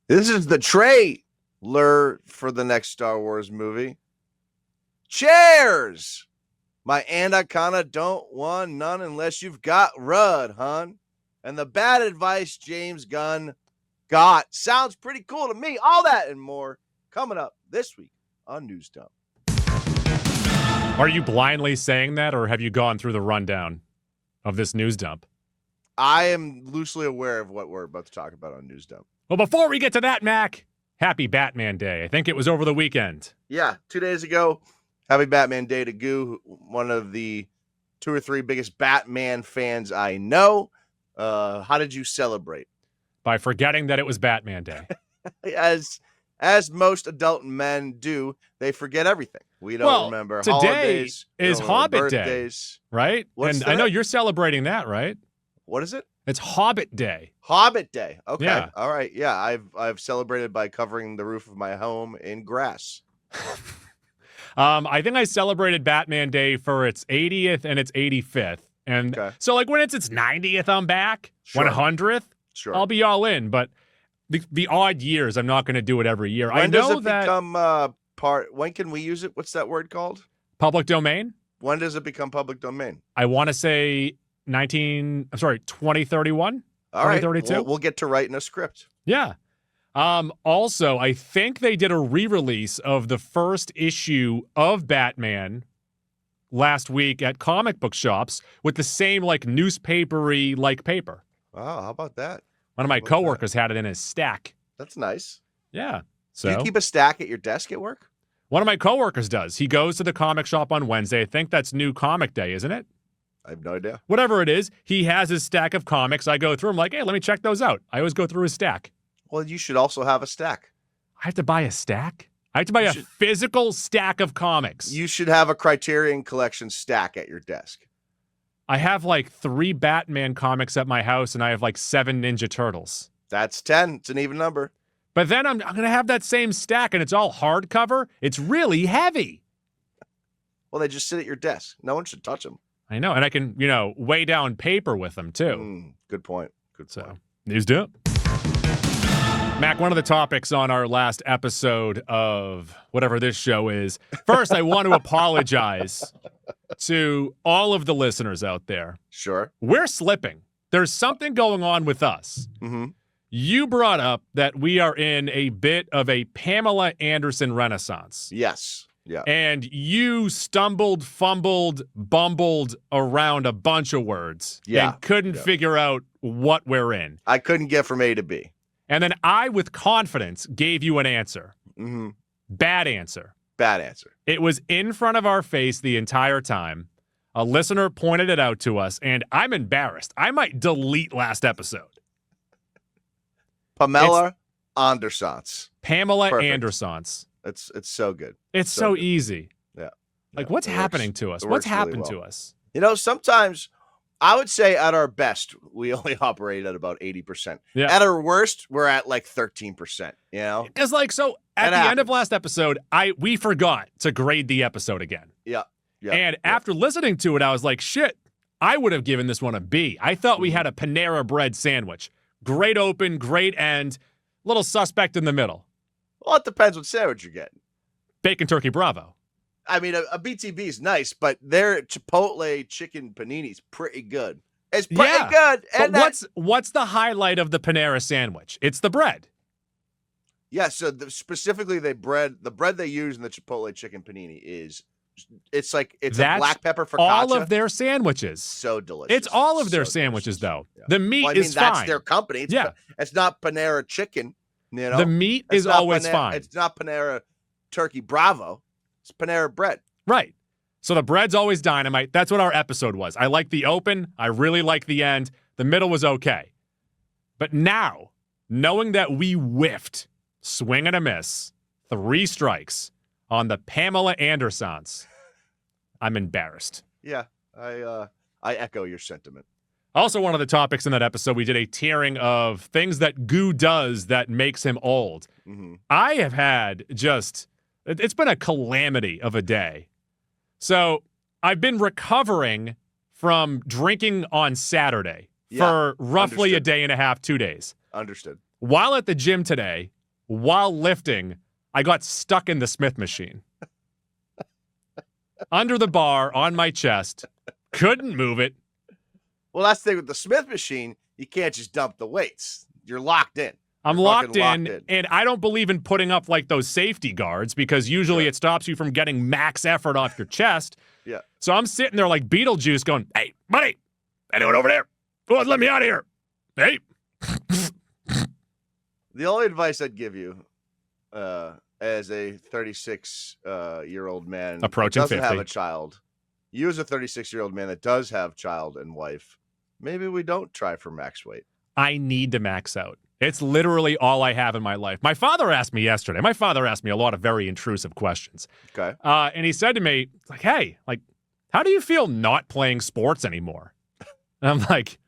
This is the trailer for the next Star Wars movie. Cheers! My Anaconda don't want none unless you've got Rudd, hun. And the bad advice James Gunn got sounds pretty cool to me. All that and more coming up this week on News Dump. Are you blindly saying that, or have you gone through the rundown of this news dump? I am loosely aware of what we're about to talk about on News Dump. Well, before we get to that, Mac, happy Batman Day. I think it was over the weekend. Yeah, 2 days ago. Happy Batman Day to Goo, one of the 2 or 3 biggest Batman fans I know. How did you celebrate? By forgetting that it was Batman Day. As most adult men do, they forget everything. We don't remember today holidays. Is Hobbit birthdays. Day, right? What's and that? I know you're celebrating that, right? What is it? It's Hobbit Day. Hobbit Day. Okay. Yeah. All right. Yeah, I've celebrated by covering the roof of my home in grass. I think I celebrated Batman Day for its 80th and its 85th. And so like when it's its 90th, I'm back. Sure. 100th, Sure. I'll be all in. But the odd years, I'm not going to do it every year. When I know does it that become when can we use it? What's that word called? Public domain. When does it become public domain? I want to say 2031. All right. 2032. We'll get to writing a script. Yeah. Also, I think they did a re-release of the first issue of Batman last week at comic book shops with the same like newspapery like paper. Wow, how about that? One of my coworkers had it in his stack. That's nice. Yeah. So Do you keep a stack at your desk at work? one of my coworkers does. He goes to the comic shop on Wednesday. I think that's New Comic Day, isn't it? I have no idea. Whatever it is, he has his stack of comics. I go through. I'm like, hey, let me check those out. I always go through his stack. Well, you should also have a stack. I have to buy a stack? I have to buy a physical stack of comics. You should have a Criterion Collection stack at your desk. I have like 3 Batman comics at my house, and I have like 7 Ninja Turtles. That's 10. It's an even number. But then I'm going to have that same stack, and it's all hardcover. It's really heavy. Well, they just sit at your desk. No one should touch them. I know, and I can, weigh down paper with them, too. Good point. Good point. So, news dump. Mac, one of the topics on our last episode of whatever this show is. First, I want to apologize to all of the listeners out there. Sure. We're slipping. There's something going on with us. Mm-hmm. You brought up that we are in a bit of a Pamela Anderson renaissance. Yes. Yeah. And you stumbled, fumbled, bumbled around a bunch of words and couldn't figure out what we're in. I couldn't get from A to B. And then I, with confidence, gave you an answer. Mm-hmm. Bad answer. Bad answer. It was in front of our face the entire time. A listener pointed it out to us, and I'm embarrassed. I might delete last episode. Pamela Andersons. Pamela Perfect. Andersons. It's so good. It's so easy. Yeah. Like, what's happening to us? What's happened to us? Sometimes I would say at our best, we only operate at about 80%. Yeah. At our worst, we're at like 13%, Because at the end of last episode, we forgot to grade the episode again. Yeah. And after listening to it, I was like, shit, I would have given this one a B. I thought we had a Panera bread sandwich. Great open, great end, little suspect in the middle. Well, it depends what sandwich you're getting. Bacon turkey Bravo. I mean, a BTB is nice, but their Chipotle chicken panini is pretty good. It's pretty good. And but what's the highlight of the Panera sandwich? It's the bread. Yeah, so specifically the bread they use in the Chipotle chicken panini it's a black pepper focaccia. All of their sandwiches. So delicious. It's all of their sandwiches, though. Yeah. The meat is fine. That's their company. It's not Panera chicken. The meat is always fine. It's not Panera turkey Bravo. It's Panera bread. Right. So the bread's always dynamite. That's what our episode was. I like the open. I really like the end. The middle was okay. But now, knowing that we whiffed, swing and a miss, 3 strikes on the Pamela Andersons, I'm embarrassed. Yeah, I echo your sentiment. Also, one of the topics in that episode, we did a tiering of things that Goo does that makes him old. Mm-hmm. I have had it's been a calamity of a day. So I've been recovering from drinking on Saturday for roughly a day and a half, 2 days. Understood. While at the gym today, while lifting, I got stuck in the Smith machine. Under the bar, on my chest. Couldn't move it. Well, that's the thing with the Smith machine. You can't just dump the weights. You're locked in. I'm locked in, and I don't believe in putting up like those safety guards because usually it stops you from getting max effort off your chest. Yeah. So I'm sitting there like Beetlejuice going, hey, buddy, anyone over there? Go on, let me out of here. Hey. The only advice I'd give you as a 36-year-old man approaching that doesn't 50. have a child, you as a 36-year-old man that does have child and wife, maybe we don't try for max weight. I need to max out. It's literally all I have in my life. My father asked me yesterday. My father asked me a lot of very intrusive questions. Okay. And he said to me, like, hey, like, how do you feel not playing sports anymore? And I'm like,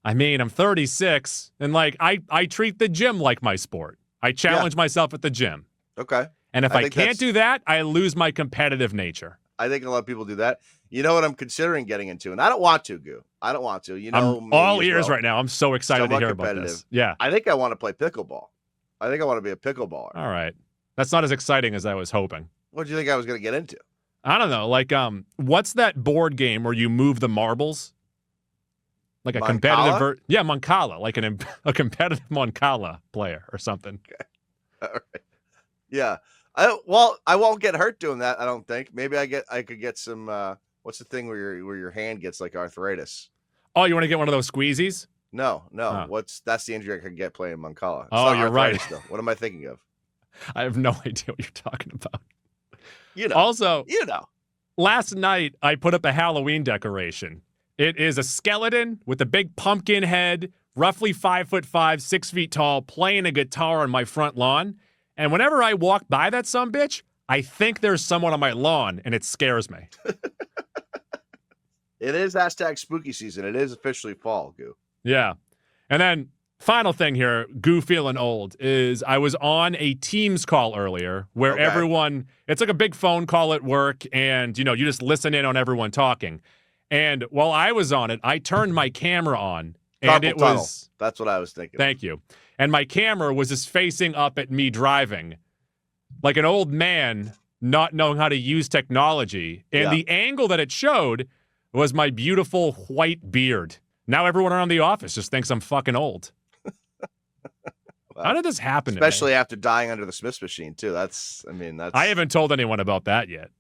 I mean, I'm 36, and like, I treat the gym like my sport. I challenge myself at the gym. Okay. And if I can't do that, I lose my competitive nature. I think a lot of people do that. You know what I'm considering getting into, and I don't want to, Goo. I don't want to. You know, I'm all ears right now. I'm so excited to hear about this. Yeah. I think I want to play pickleball. I think I want to be a pickleballer. All right. That's not as exciting as I was hoping. What do you think I was going to get into? I don't know. Like, what's that board game where you move the marbles? Like a competitive, Moncala, like a competitive Moncala player or something. Okay. All right. Yeah. I won't get hurt doing that. I don't think. Maybe I could get some. What's the thing where your hand gets like arthritis? Oh, you want to get one of those squeezies? No. That's the injury I could get playing Moncala. It's oh, you're right. Though. What am I thinking of? I have no idea what you're talking about. You know. Also, last night I put up a Halloween decoration. It is a skeleton with a big pumpkin head, roughly 5'5", 6 feet tall, playing a guitar on my front lawn. And whenever I walk by that sumbitch, I think there's someone on my lawn, and it scares me. It is #spooky season. It is officially fall, Goo. Yeah. And then final thing here, Goo feeling old, is I was on a Teams call earlier where everyone, it's like a big phone call at work, and, you know, you just listen in on everyone talking. And while I was on it, I turned my camera on, and it was... That's what I was thinking. Thank you. And my camera was just facing up at me driving, like an old man not knowing how to use technology. And the angle that it showed was my beautiful white beard. Now everyone around the office just thinks I'm fucking old. Wow. How did this happen? Especially after dying under the Smith machine, too. That's. I haven't told anyone about that yet.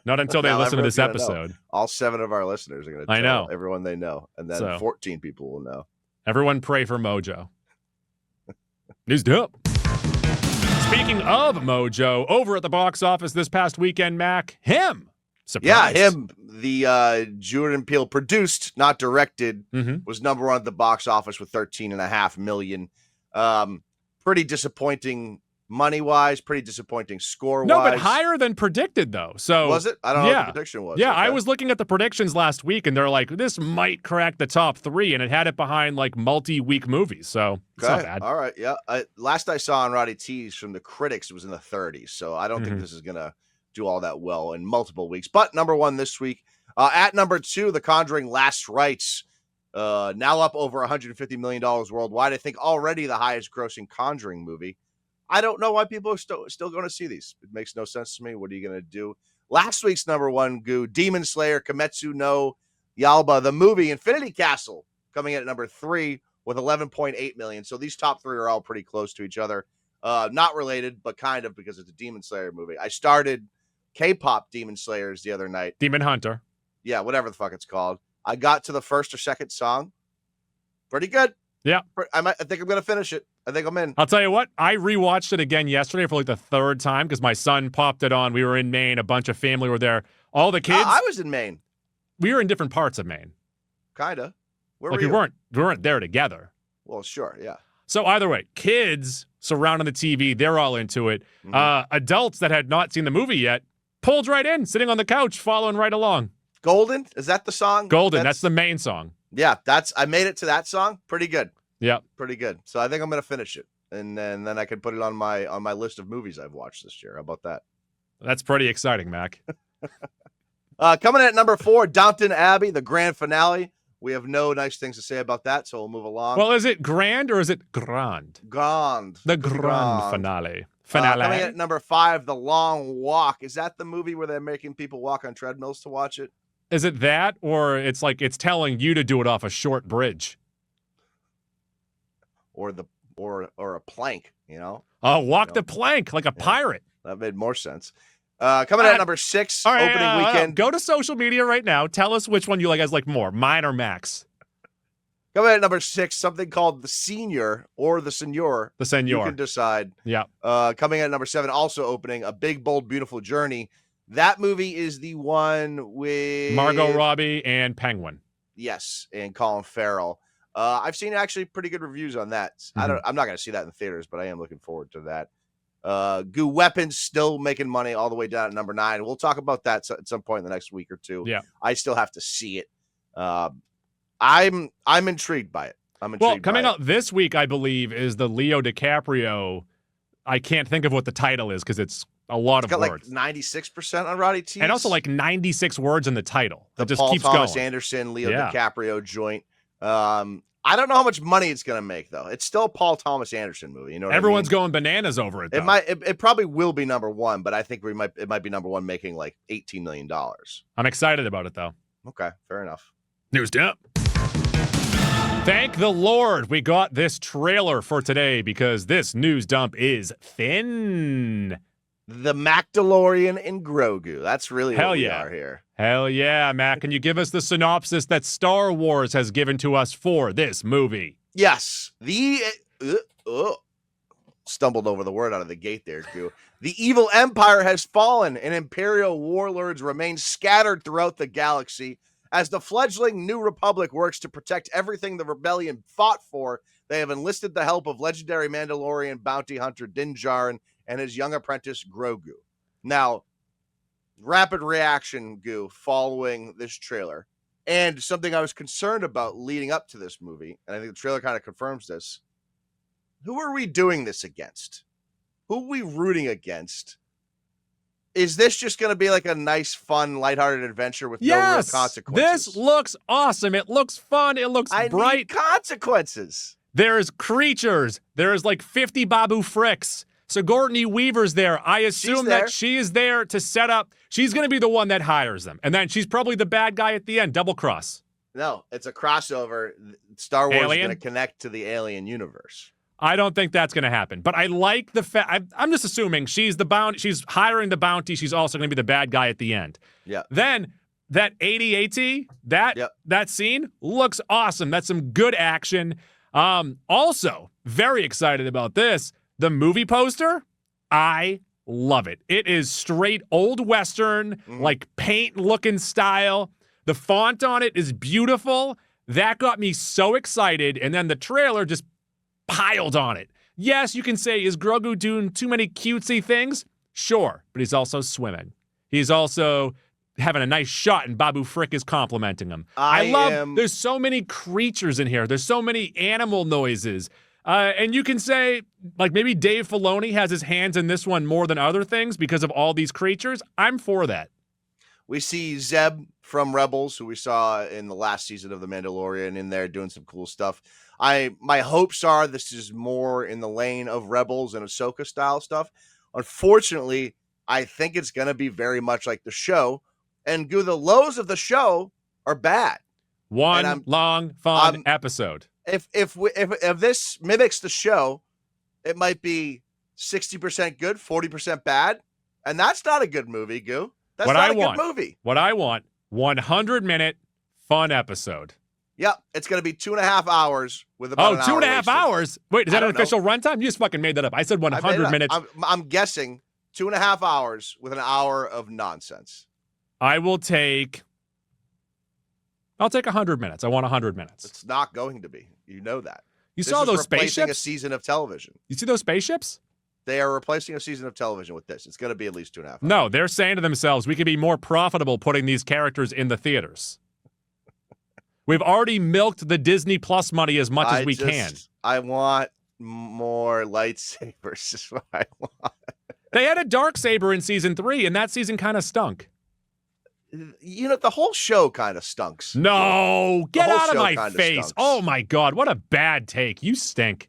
Not until they listen to this episode. All 7 of our listeners are going to tell everyone they know. And then 14 people will know. Everyone pray for Mojo. He's dope. Speaking of Mojo, over at the box office this past weekend, Mac, him. Surprised. Yeah, him. The Jordan Peele produced, not directed, was number 1 at the box office with $13.5 million. Pretty disappointing money-wise, pretty disappointing score-wise. No, but higher than predicted, though. So was it? I don't know what the prediction was. Yeah, I was looking at the predictions last week, and they're like, this might crack the top 3, and it had it behind, like, multi-week movies, so it's not bad. All right, yeah. Last I saw on Roddy T's from the critics, it was in the 30s, so I don't think this is going to do all that well in multiple weeks. But number 1 this week. At number 2, The Conjuring Last Rites. Now up over $150 million worldwide. I think already the highest grossing Conjuring movie. I don't know why people are still going to see these. It makes no sense to me. What are you going to do? Last week's number 1, Goo, Demon Slayer, Kimetsu no Yaiba, the movie Infinity Castle, coming in at number 3 with 11.8 million. So these top 3 are all pretty close to each other. Not related, but kind of, because it's a Demon Slayer movie. I started K-pop Demon Slayers the other night. Demon Hunter. Yeah, whatever the fuck it's called. I got to the first or second song. Pretty good. Yeah. I think I'm going to finish it. I think I'm in. I'll tell you what, I rewatched it again yesterday for like the 3rd time because my son popped it on. We were in Maine. A bunch of family were there. All the kids. I was in Maine. We were in different parts of Maine. Kinda. Where like were you? We weren't there together. Well, sure, yeah. So either way, kids surrounding the TV, they're all into it. Adults that had not seen the movie yet pulled right in, sitting on the couch, following right along. Golden? Is that the song? Golden, that's the main song. Yeah, I made it to that song. Pretty good. Yeah. Pretty good. So I think I'm going to finish it. And then I can put it on my list of movies I've watched this year. How about that? That's pretty exciting, Mac. Coming in at number 4, Downton Abbey, the grand finale, We have no nice things to say about that, so we'll move along. Well, is it grand or is it grand? Grand. The grand finale. Coming at number 5, The Long Walk. Is that the movie where they're making people walk on treadmills to watch it? Is it that, or it's like it's telling you to do it off a short bridge? Or a plank, you know? Oh, walk the plank like a pirate. That made more sense. Coming at number 6, opening weekend. Go to social media right now. Tell us which one you guys like more, mine or Max. Coming at number 6, something called The Senior or The Senor. The Senor. You can decide. Yeah. Coming at number 7, also opening, A Big, Bold, Beautiful Journey. That movie is the one with Margot Robbie and Penguin. Yes, and Colin Farrell. I've seen actually pretty good reviews on that. Mm-hmm. I'm not going to see that in the theaters, but I am looking forward to that. Goo Weapons still making money all the way down at number 9. We'll talk about that at some point in the next week or two. Yeah, I still have to see it. I'm intrigued by it. Coming out this week, I believe, is the Leo DiCaprio. I can't think of what the title is because it's a lot of words. It's got like 96% on Roddy T. And also like 96 words in the title. The it just Paul keeps Thomas going. Anderson, Leo DiCaprio joint. I don't know how much money it's going to make, though. It's still a Paul Thomas Anderson movie. You know what Everyone's I mean? going bananas over it, though. It probably will be number 1, but I think it might be number 1 making like $18 million. I'm excited about it, though. Okay, fair enough. News dump. Thank the Lord we got this trailer for today because this news dump is thin. The Mandalorian and Grogu. That's really what we are here. Hell yeah, Matt. Can you give us the synopsis that Star Wars has given to us for this movie? Yes. Stumbled over the word out of the gate there, Goo. The evil empire has fallen and Imperial warlords remain scattered throughout the galaxy. As the fledgling New Republic works to protect everything the rebellion fought for, they have enlisted the help of legendary Mandalorian bounty hunter Din Djarin and his young apprentice Grogu. Now, rapid reaction, Goo, following this trailer, and something I was concerned about leading up to this movie, and I think the trailer kind of confirms this. Who are we doing this against? Who are we rooting against? Is this just going to be like a nice, fun, lighthearted adventure with no real consequences? This looks awesome. It looks fun. It looks bright. I need consequences. There's creatures. There's like 50 Babu Fricks. Sigourney Weaver's there. I assume that she is there to set up. She's going to be the one that hires them. And then she's probably the bad guy at the end. Double cross. No, it's a crossover. Star Wars is going to connect to the Alien universe. I don't think that's going to happen. But I like the fact. I'm just assuming she's the bounty. She's hiring the bounty. She's also going to be the bad guy at the end. Yeah. Then that AT-AT, that scene looks awesome. That's some good action. Also, very excited about this. The movie poster, I love it. It is straight old Western, like paint-looking style. The font on it is beautiful. That got me so excited. And then the trailer just piled on it. Yes, you can say, is Grogu doing too many cutesy things? Sure, but he's also swimming. He's also having a nice shot, and Babu Frick is complimenting him. There's so many creatures in here. There's so many animal noises. And you can say, like, maybe Dave Filoni has his hands in this one more than other things because of all these creatures. I'm for that. We see Zeb from Rebels, who we saw in the last season of The Mandalorian, in there doing some cool stuff. My hopes are this is more in the lane of Rebels and Ahsoka style stuff. Unfortunately, I think it's going to be very much like the show. And the lows of the show are bad. One long, fun episode. If this mimics the show, it might be 60% good, 40% bad. And that's not a good movie, Goo. That's not a good movie. What I want, 100-minute fun episode. Yep, it's going to be 2.5 hours with about an hour 2.5 hours? Wait, is that an official runtime? You just fucking made that up. I said 100 minutes. I'm guessing 2.5 hours with an hour of nonsense. I'll take 100 minutes. I want 100 minutes. It's not going to be. You know that. You saw those replacing spaceships? A season of television. You see those spaceships? They are replacing a season of television with this. It's going to be at least 2.5 hours. No, they're saying to themselves, we could be more profitable putting these characters in the theaters. We've already milked the Disney Plus money as much as we can. I want more lightsabers is what I want. They had a dark saber in season 3, and that season kind of stunk. the whole show kind of stunks. No, get whole out of show my kinda face. stunks. Oh my God, what a bad take. You stink.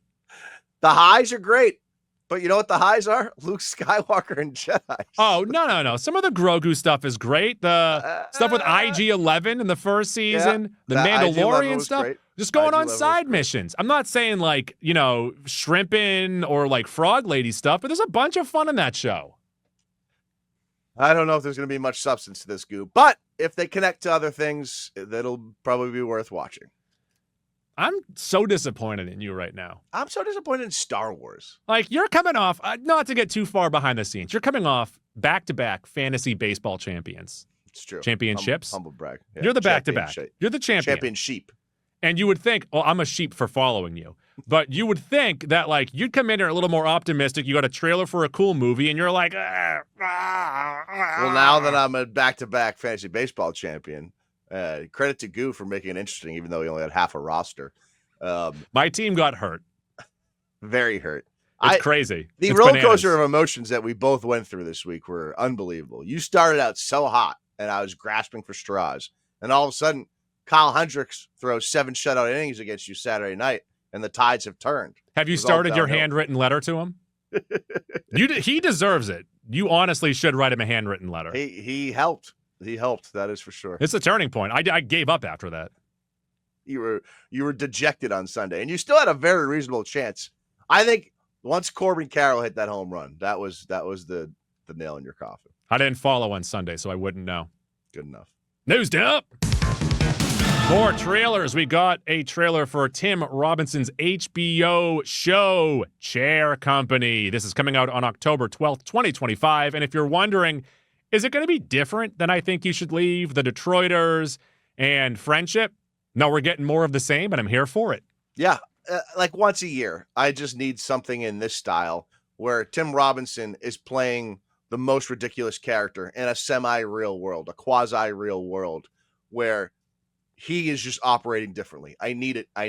The highs are great, but you know what the highs are? Luke Skywalker and Jedi. Oh, no. Some of the Grogu stuff is great. The stuff with IG-11 in the first season, the Mandalorian stuff, great. just going on IG-11 side missions. I'm not saying like, shrimping or like frog lady stuff, but there's a bunch of fun in that show. I don't know if there's going to be much substance to this goo, but if they connect to other things, that'll probably be worth watching. I'm so disappointed in you right now. I'm so disappointed in Star Wars. Like, you're coming off, not to get too far behind the scenes, you're coming off back-to-back fantasy baseball champions. It's true. Championships. Humble brag. Yeah. You're the back-to-back. You're the champion. Champion sheep. And you would think, oh, I'm a sheep for following you. But you would think that, like, you'd come in here a little more optimistic. You got a trailer for a cool movie, and you're like, Well, now that I'm a back-to-back fantasy baseball champion, credit to Goo for making it interesting, even though he only had half a roster. My team got hurt. Very hurt. It's crazy. The roller coaster of emotions that we both went through this week were unbelievable. You started out so hot, and I was grasping for straws. And all of a sudden, Kyle Hendricks throws 7 shutout innings against you Saturday night, and the tides have turned. Have you started your handwritten letter to him? He deserves it. You honestly should write him a handwritten letter. He helped. He helped. That is for sure. It's a turning point. I gave up after that. You were dejected on Sunday, and you still had a very reasonable chance. I think once Corbin Carroll hit that home run, that was the nail in your coffin. I didn't follow on Sunday, so I wouldn't know. Good enough. News up. More trailers. We got a trailer for Tim Robinson's HBO show, Chair Company. This is coming out on October 12th, 2025. And if you're wondering, is it going to be different than I Think You Should Leave, The Detroiters, and Friendship? No, we're getting more of the same, and I'm here for it. Yeah, like once a year, I just need something in this style where Tim Robinson is playing the most ridiculous character in a semi-real world, a quasi-real world, where he is just operating differently. I need it. Like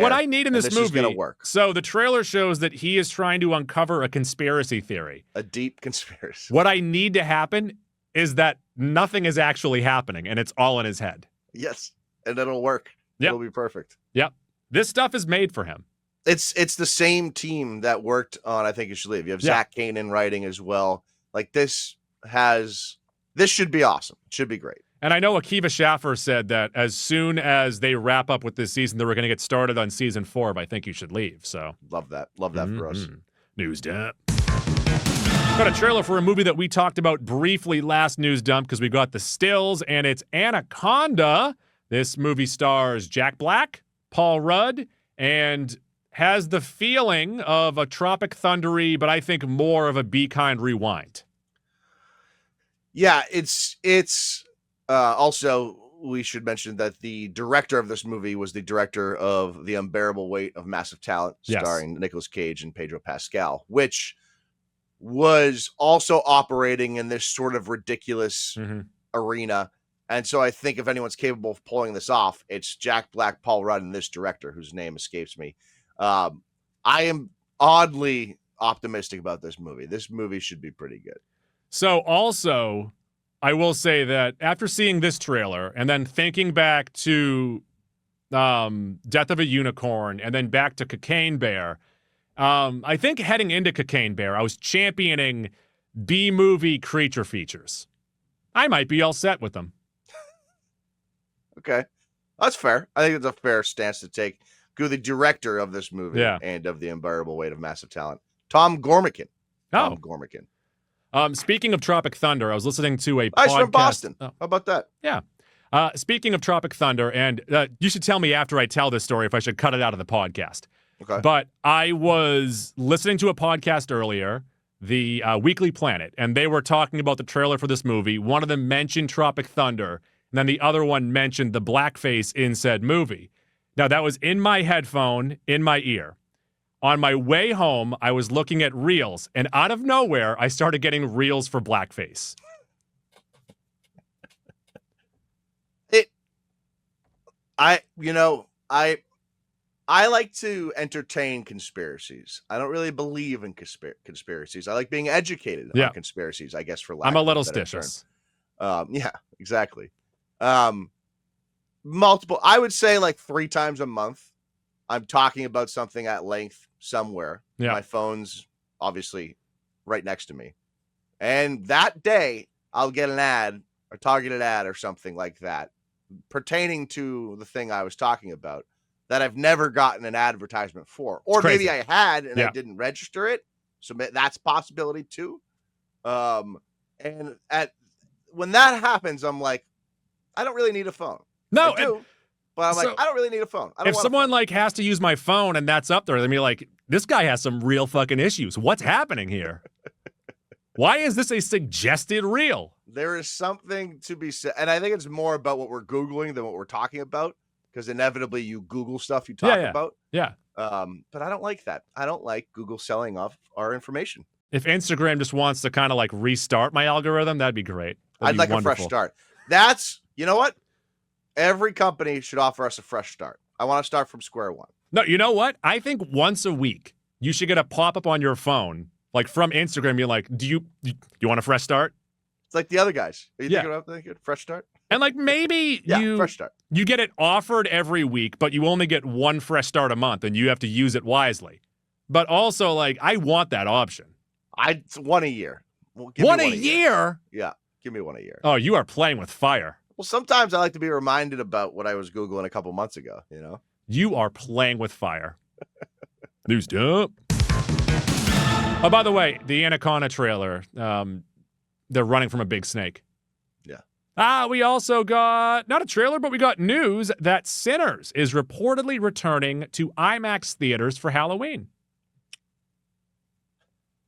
what I need in this movie is going to work. So the trailer shows that he is trying to uncover a conspiracy theory. A deep conspiracy. What I need to happen is that nothing is actually happening, and it's all in his head. Yes, and it'll work. Yep. It'll be perfect. Yep. This stuff is made for him. It's the same team that worked on I Think You Should Leave. You have Zach Kanan writing as well. Like this should be awesome. It should be great. And I know Akiva Schaffer said that as soon as they wrap up with this season, they were going to get started on season 4 of I Think You Should Leave. So love that for us. News dump. Got a trailer for a movie that we talked about briefly last news dump because we got the stills, and it's Anaconda. This movie stars Jack Black, Paul Rudd, and has the feeling of a Tropic Thundery, but I think more of a Be Kind Rewind. Yeah, it's also, we should mention that the director of this movie was the director of The Unbearable Weight of Massive Talent, starring Nicolas Cage and Pedro Pascal, which was also operating in this sort of ridiculous arena. And so I think if anyone's capable of pulling this off, it's Jack Black, Paul Rudd, and this director, whose name escapes me. I am oddly optimistic about this movie. This movie should be pretty good. So also, I will say that after seeing this trailer and then thinking back to Death of a Unicorn and then back to Cocaine Bear, I think heading into Cocaine Bear, I was championing B-movie creature features. I might be all set with them. Okay. That's fair. I think it's a fair stance to take. Who the director of this movie and of The Unbearable Weight of Massive Talent, Tom Gormican. Tom Gormican. Speaking of Tropic Thunder, I was listening to a podcast. He's from Boston. How about that? Yeah. Speaking of Tropic Thunder, and you should tell me after I tell this story if I should cut it out of the podcast. Okay. But I was listening to a podcast earlier, the Weekly Planet, and they were talking about the trailer for this movie. One of them mentioned Tropic Thunder, and then the other one mentioned the blackface in said movie. Now, that was in my headphone, in my ear. On my way home, I was looking at reels, and out of nowhere, I started getting reels for blackface. I like to entertain conspiracies. I don't really believe in conspiracies. I like being educated on conspiracies, I guess, for lack I'm a of little better stitious. Yeah, exactly. Multiple, I would say like 3 times a month, I'm talking about something at length somewhere. Yeah. My phone's obviously right next to me. And that day, I'll get an ad, a targeted ad or something like that pertaining to the thing I was talking about that I've never gotten an advertisement for. Or maybe I had and I didn't register it. So that's a possibility too. And when that happens, I'm like, I don't really need a phone. No, I do. But I'm like, I don't really need a phone. I don't if want someone like has to use my phone and that's up there, they'll be like, this guy has some real fucking issues. What's happening here? Why is this a suggested reel? There is something to be said. And I think it's more about what we're Googling than what we're talking about. Because inevitably you Google stuff you talk about. Yeah. But I don't like that. I don't like Google selling off our information. If Instagram just wants to kind of like restart my algorithm, that'd be great. I'd like a fresh start. That's, you know what? Every company should offer us a fresh start. I want to start from square one. No, you know what? I think once a week, you should get a pop-up on your phone, like from Instagram, being like, do you want a fresh start? It's like the other guys. Are you thinking of a fresh start? And like maybe fresh start. You get it offered every week, but you only get one fresh start a month, and you have to use it wisely. But also, like, I want that option. It's one a year. Well, one a year? Yeah, give me one a year. Oh, you are playing with fire. Well, sometimes I like to be reminded about what I was Googling a couple months ago, you know? You are playing with fire. News dump. Oh, by the way, the Anaconda trailer, they're running from a big snake. Yeah. We also got, not a trailer, but we got news that Sinners is reportedly returning to IMAX theaters for Halloween.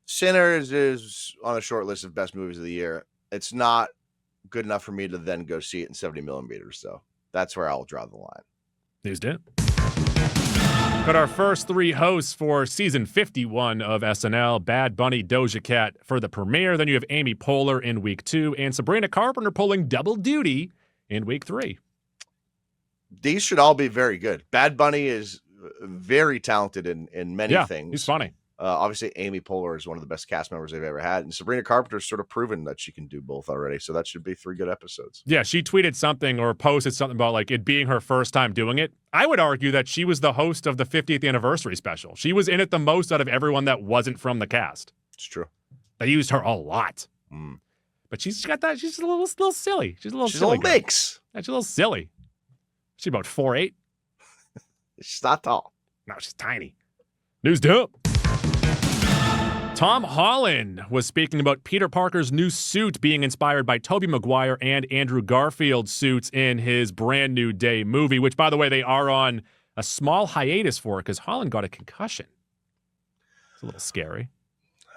Sinners is on a short list of best movies of the year. It's not good enough for me to then go see it in 70 millimeters. So that's where I'll draw the line. News dump. Got our first 3 hosts for season 51 of SNL. Bad Bunny, Doja Cat for the premiere. Then you have Amy Poehler in week 2 and Sabrina Carpenter pulling double duty in week 3. These should all be very good. Bad Bunny is very talented in many things. He's funny. Obviously, Amy Poehler is one of the best cast members they've ever had. And Sabrina Carpenter's sort of proven that she can do both already. So that should be 3 good episodes. Yeah, she tweeted something or posted something about like it being her first time doing it. I would argue that she was the host of the 50th anniversary special. She was in it the most out of everyone that wasn't from the cast. It's true. They used her a lot. Mm. But she's got that. She's a little silly. She's a little silly. She's a little mix. Yeah, she's a little silly. She's about 4'8". She's not tall. No, she's tiny. News dump. Tom Holland was speaking about Peter Parker's new suit being inspired by Tobey Maguire and Andrew Garfield's suits in his Brand New Day movie, which, by the way, they are on a small hiatus for because Holland got a concussion. It's a little scary.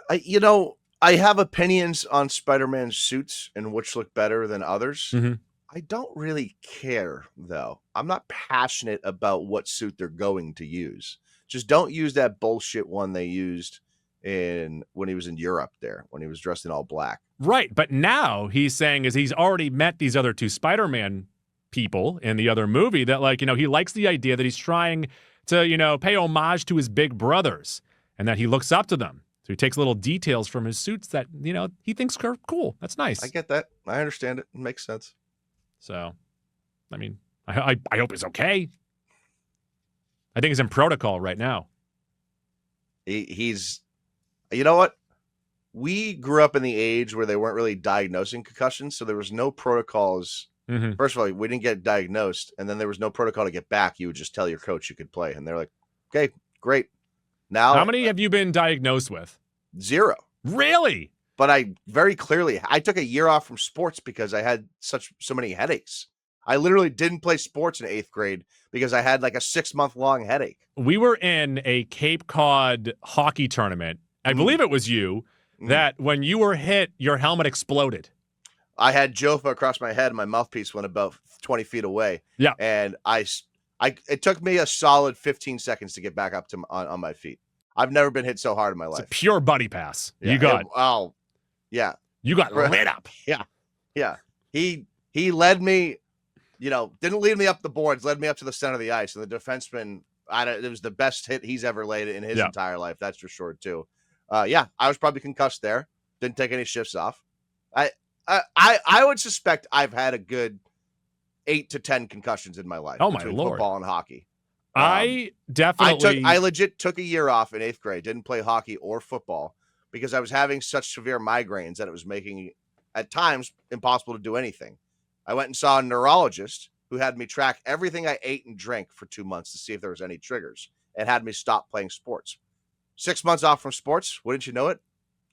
I have opinions on Spider-Man's suits and which look better than others. Mm-hmm. I don't really care, though. I'm not passionate about what suit they're going to use. Just don't use that bullshit one they used when he was in Europe there, when he was dressed in all black. Right, but now he's saying is he's already met these other 2 Spider-Man people in the other movie that, like, he likes the idea that he's trying to, pay homage to his big brothers and that he looks up to them. So he takes little details from his suits that, he thinks are cool. That's nice. I get that. I understand it. It makes sense. So, I mean, I hope he's okay. I think he's in protocol right now. He's, you know what? We grew up in the age where they weren't really diagnosing concussions, so there was no protocols. Mm-hmm. First of all, we didn't get diagnosed, and then there was no protocol to get back. You would just tell your coach you could play, and they're like, okay, great. Now, how many have you been diagnosed with? 0. Really? But I took a year off from sports because I had so many headaches. I literally didn't play sports in 8th grade because I had like a 6-month-long headache. We were in a Cape Cod hockey tournament. I believe it was you that when you were hit, your helmet exploded. I had Jofa across my head and my mouthpiece went about 20 feet away. Yeah. And it took me a solid 15 seconds to get back up on my feet. I've never been hit so hard in my life. It's a pure buddy pass. Yeah, you got. Yeah. You got lit up. Yeah. Yeah. He led me, didn't lead me up the boards, led me up to the center of the ice. And the defenseman, it was the best hit he's ever laid in his entire life. That's for sure, too. I was probably concussed there. Didn't take any shifts off. I would suspect I've had a good 8 to 10 concussions in my life Oh, my between Lord. football and hockey. I definitely. I legit took a year off in 8th grade, didn't play hockey or football because I was having such severe migraines that it was making, at times, impossible to do anything. I went and saw a neurologist who had me track everything I ate and drank for 2 months to see if there was any triggers and had me stop playing sports. 6 months off from sports, wouldn't you know it?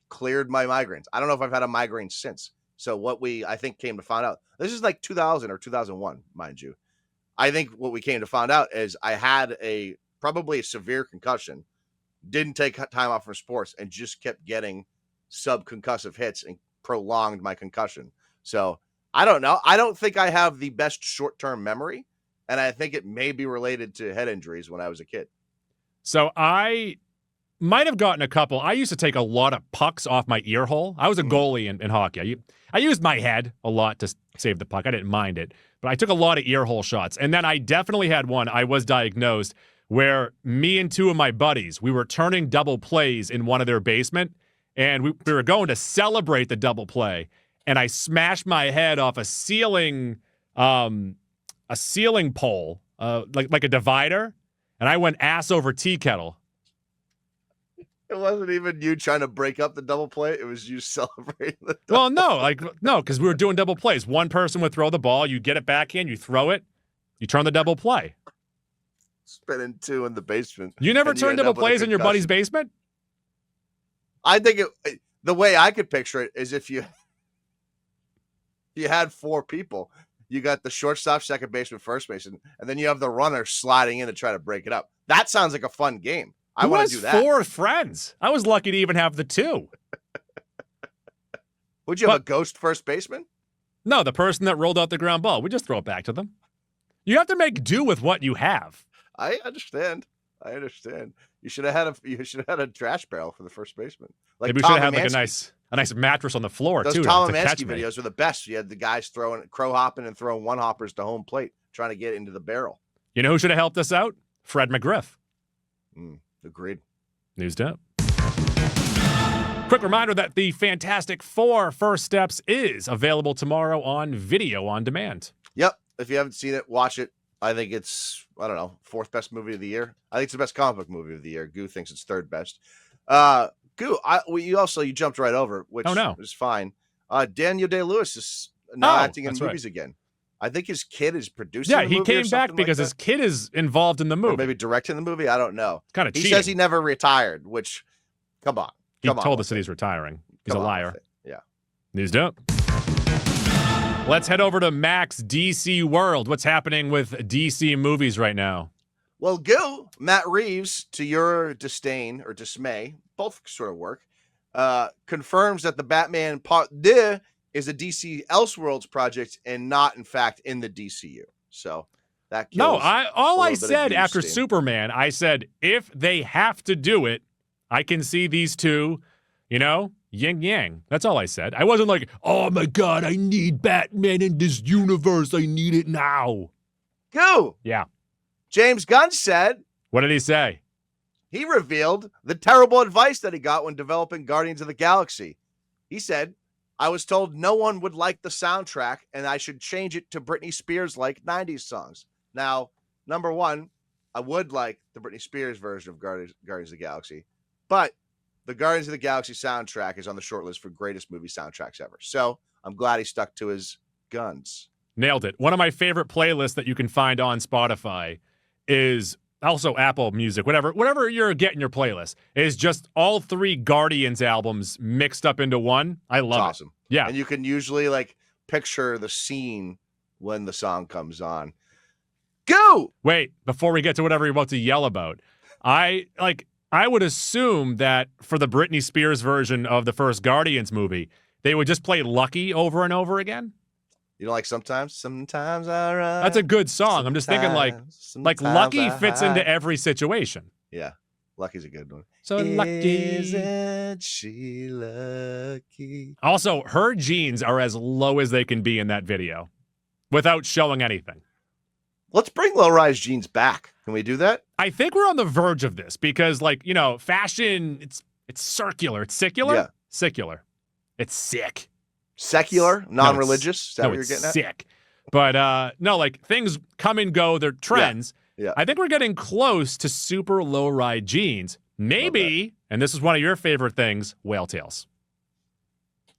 Cleared my migraines. I don't know if I've had a migraine since. So what I think came to find out, this is like 2000 or 2001, mind you. I think what we came to find out is I had probably a severe concussion, didn't take time off from sports, and just kept getting subconcussive hits and prolonged my concussion. So I don't know. I don't think I have the best short-term memory, and I think it may be related to head injuries when I was a kid. So I might have gotten a couple. I used to take a lot of pucks off my ear hole. I was a goalie in hockey. I used my head a lot to save the puck. I didn't mind it. But I took a lot of ear hole shots. And then I definitely had one. I was diagnosed where me and two of my buddies, we were turning double plays in one of their basement. And we were going to celebrate the double play. And I smashed my head off a ceiling pole, like a divider. And I went ass over tea kettle. It wasn't even you trying to break up the double play. It was you celebrating the Well, no, because we were doing double plays. One person would throw the ball, you get it back in, you throw it, you turn the double play. Spinning two in the basement. You never turned double plays in your buddy's basement? I think the way I could picture it is if you had four people, you got the shortstop, second baseman, first baseman, and then you have the runner sliding in to try to break it up. That sounds like a fun game. I want to do that. 4 friends. I was lucky to even have the 2. Would you have a ghost first baseman? No, the person that rolled out the ground ball. We just throw it back to them. You have to make do with what you have. I understand. You should have had a trash barrel for the first baseman. Like maybe we should have had like a nice mattress on the floor those too. Those Tom Amansky videos were the best. You had the guys crow hopping and throwing one hoppers to home plate, trying to get into the barrel. You know who should have helped us out? Fred McGriff. Agreed. Newsed up. Quick reminder that the Fantastic Four First Steps is available tomorrow on video on demand. Yep. If you haven't seen it, watch it. I think it's, 4th best movie of the year. I think it's the best comic book movie of the year. Goo thinks it's 3rd best. Goo, you jumped right over, which is fine. Daniel Day-Lewis is now acting in movies again. I think his kid is producing the movie. Yeah, he came back because his kid is involved in the movie. Or maybe directing the movie. I don't know. Kind of cheating. He says he never retired, which, come on. He told us that he's retiring. He's a liar. Yeah. Newsed up. Let's head over to Max DC World. What's happening with DC movies right now? Well, Gil, Matt Reeves, to your disdain or dismay, both sort of work, confirms that the Batman Part 2 is a DC Elseworlds project and not, in fact, in the DCU. So that kills I said after Superman, I said, if they have to do it, I can see these two, yin yang. That's all I said. I wasn't like, oh my God, I need Batman in this universe. I need it now. Go. Yeah. James Gunn said. What did he say? He revealed the terrible advice that he got when developing Guardians of the Galaxy. He said, I was told no one would like the soundtrack and I should change it to Britney Spears-like 90s songs. Now, number one, I would like the Britney Spears version of Guardians of the Galaxy, but the Guardians of the Galaxy soundtrack is on the short list for greatest movie soundtracks ever. So I'm glad he stuck to his guns. Nailed it. One of my favorite playlists that you can find on Spotify is also Apple Music, whatever you're getting your playlist, is just all 3 Guardians albums mixed up into one. I love it. Awesome. Yeah. And you can usually picture the scene when the song comes on. Go! Wait, before we get to whatever you're about to yell about, I would assume that for the Britney Spears version of the first Guardians movie, they would just play Lucky over and over again. You know, sometimes I run. That's a good song. I'm just thinking like Lucky fits into every situation. Yeah. Lucky's a good one. So lucky. Isn't she lucky? Also, her jeans are as low as they can be in that video without showing anything. Let's bring low-rise jeans back. Can we do that? I think we're on the verge of this because, fashion, it's circular. It's secular? Yeah. Secular. It's sick. Secular, non-religious. Is that no, what you're it's getting at? sick. But no, like things come and go. They're trends. Yeah. I think we're getting close to super low-ride jeans. Maybe, and this is one of your favorite things, whale tails.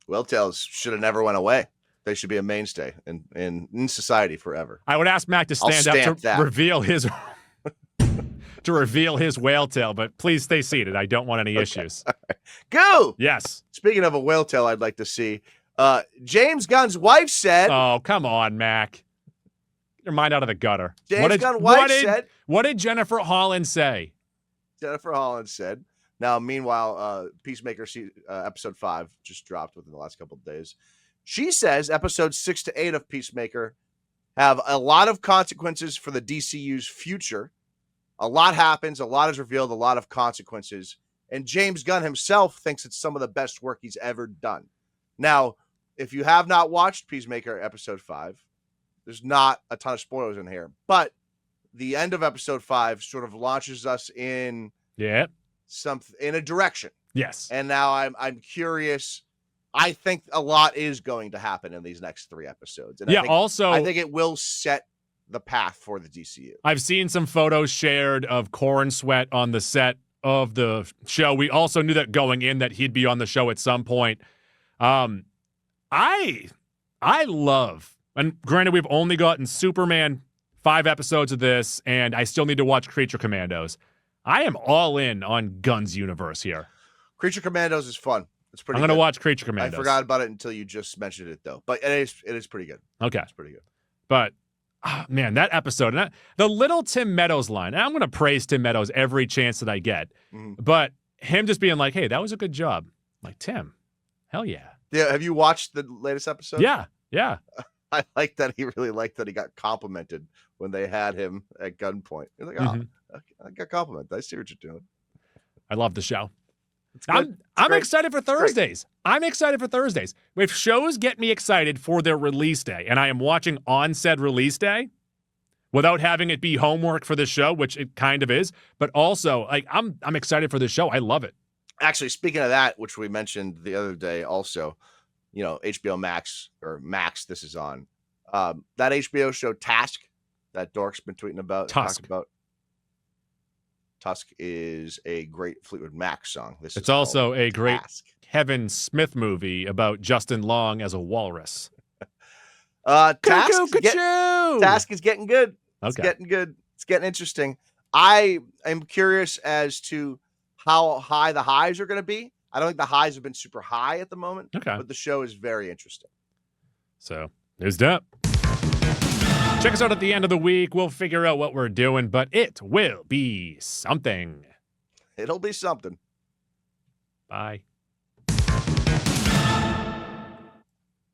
Whale tails should have never went away. They should be a mainstay in society forever. I would ask Mac to stand up to that. reveal his to reveal his whale tail, but please stay seated. I don't want any issues. Go! Yes. Speaking of a whale tail, I'd like to see. James Gunn's wife said. Oh, come on, Mac. Get your mind out of the gutter. James Gunn's wife said. What did Jennifer Holland say? Jennifer Holland said. Now, meanwhile, Peacemakers episode 5 just dropped within the last couple of days. She says episodes 6 to 8 of Peacemaker have a lot of consequences for the DCU's future. A lot happens, a lot is revealed, a lot of consequences. And James Gunn himself thinks it's some of the best work he's ever done. Now, if you have not watched Peacemaker episode 5, there's not a ton of spoilers in here. But the end of episode 5 sort of launches us in in a direction. Yes. And now I'm curious. I think a lot is going to happen in these next 3 episodes. And I think it will set the path for the DCU. I've seen some photos shared of Corn Sweat on the set of the show. We also knew that going in that he'd be on the show at some point. I love, and granted we've only gotten Superman 5 episodes of this, and I still need to watch Creature Commandos. I am all in on Gunn's universe here. Creature Commandos is fun. It's pretty. I'm going to watch Creature Commandos. I forgot about it until you just mentioned it, though. But it is pretty good. Okay. It's pretty good. But, man, that episode, and the little Tim Meadows line, and I'm going to praise Tim Meadows every chance that I get, but him just being like, hey, that was a good job. I'm like, Tim, hell yeah. Yeah, have you watched the latest episode? Yeah. I like that he really liked that he got complimented when they had him at gunpoint. He's like, I got complimented. I see what you're doing. I love the show. I'm excited for Thursdays. I'm excited for Thursdays. If shows get me excited for their release day, and I am watching on said release day without having it be homework for the show, which it kind of is, but also like I'm excited for the show. I love it. Actually, speaking of that, which we mentioned the other day, also, HBO Max or Max. This is on that HBO show Task that Dork's been tweeting about. Tusk is a great Fleetwood Mac song. It's also a great Kevin Smith movie about Justin Long as a walrus. Task is getting good. It's getting good. It's getting interesting. I am curious as to how high the highs are going to be. I don't think the highs have been super high at the moment, but the show is very interesting. So there's that. Check us out at the end of the week. We'll figure out what we're doing, but it will be something. It'll be something. Bye.